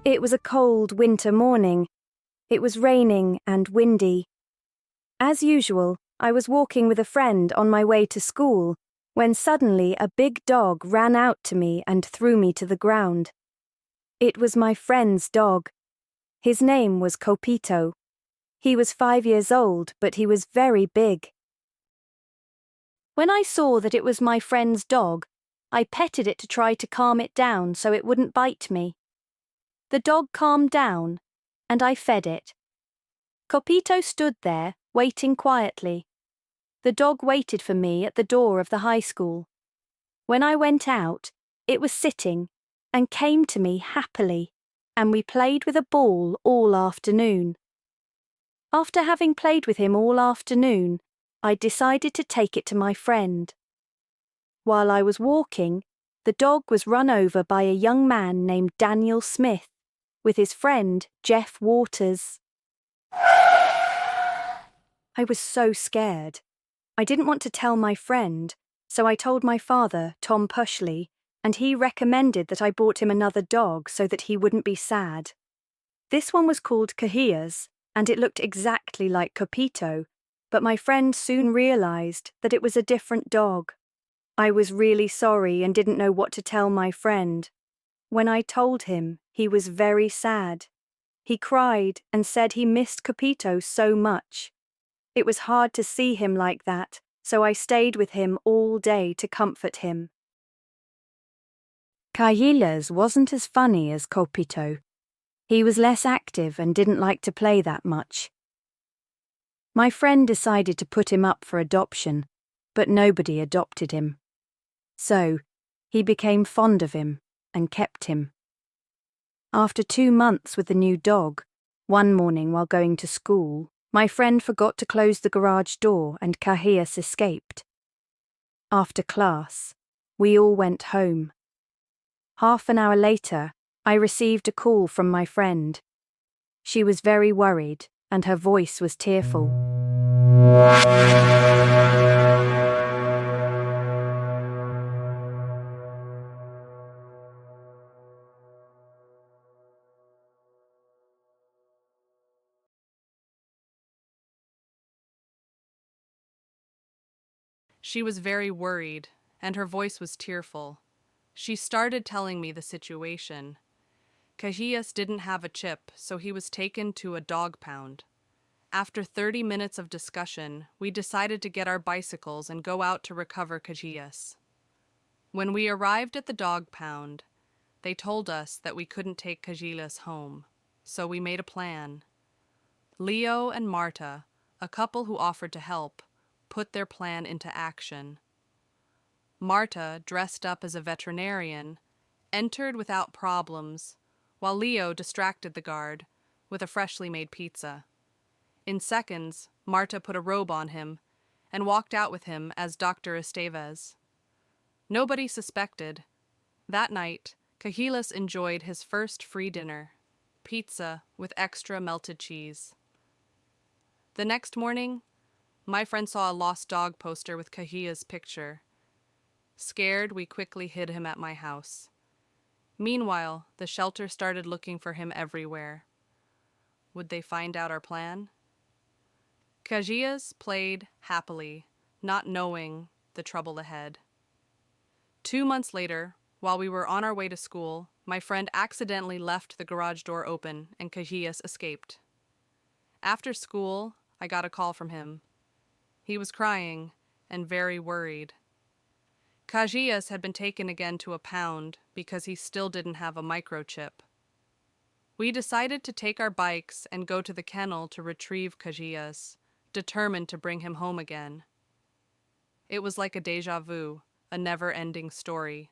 It was a cold winter morning. It was raining and windy. As usual, I was walking with a friend on my way to school when suddenly a big dog ran out to me and threw me to the ground. It was my friend's dog. His name was Copito. He was 5 years old, but he was very big. When I saw that it was my friend's dog, I petted it to try to calm it down so it wouldn't bite me. The dog calmed down, and I fed it. Copito stood there, waiting quietly. The dog waited for me at the door of the high school. When I went out, it was sitting and came to me happily, and we played with a ball all afternoon. After having played with him all afternoon, I decided to take it to my friend. While I was walking, the dog was run over by a young man named Daniel Smith with his friend Jeff Waters. I was so scared. I didn't want to tell my friend, so I told my father, Tom Pushley, and he recommended that I bought him another dog so that he wouldn't be sad. This one was called Cajillas, and it looked exactly like Copito, but my friend soon realized that it was a different dog. I was really sorry and didn't know what to tell my friend. When I told him, he was very sad. He cried and said he missed Copito so much. It was hard to see him like that, so I stayed with him all day to comfort him. Cajillas wasn't as funny as Copito. He was less active and didn't like to play that much. My friend decided to put him up for adoption, but nobody adopted him. So, he became fond of him and kept him. After 2 months with the new dog, one morning while going to school, my friend forgot to close the garage door and Cajillas escaped. After class, we all went home. Half an hour later, I received a call from my friend. She was very worried, and her voice was tearful. She was very worried, and her voice was tearful. She started telling me the situation. Cajillas didn't have a chip, so he was taken to a dog pound. After 30 minutes of discussion, we decided to get our bicycles and go out to recover Cajillas. When we arrived at the dog pound, they told us that we couldn't take Cajillas home, so we made a plan. Leo and Marta, a couple who offered to help, put their plan into action. Marta, dressed up as a veterinarian, entered without problems, while Leo distracted the guard with a freshly made pizza. In seconds, Marta put a robe on him and walked out with him as Dr. Estevez. Nobody suspected. That night, Cajillas enjoyed his first free dinner, pizza with extra melted cheese. The next morning, my friend saw a lost dog poster with Cajillas' picture. Scared, we quickly hid him at my house. Meanwhile, the shelter started looking for him everywhere. Would they find out our plan? Cajillas played happily, not knowing the trouble ahead. 2 months later, while we were on our way to school, my friend accidentally left the garage door open and Cajillas escaped. After school, I got a call from him. He was crying and very worried. Cajillas had been taken again to a pound because he still didn't have a microchip. We decided to take our bikes and go to the kennel to retrieve Cajillas, determined to bring him home again. It was like a déjà vu, a never-ending story,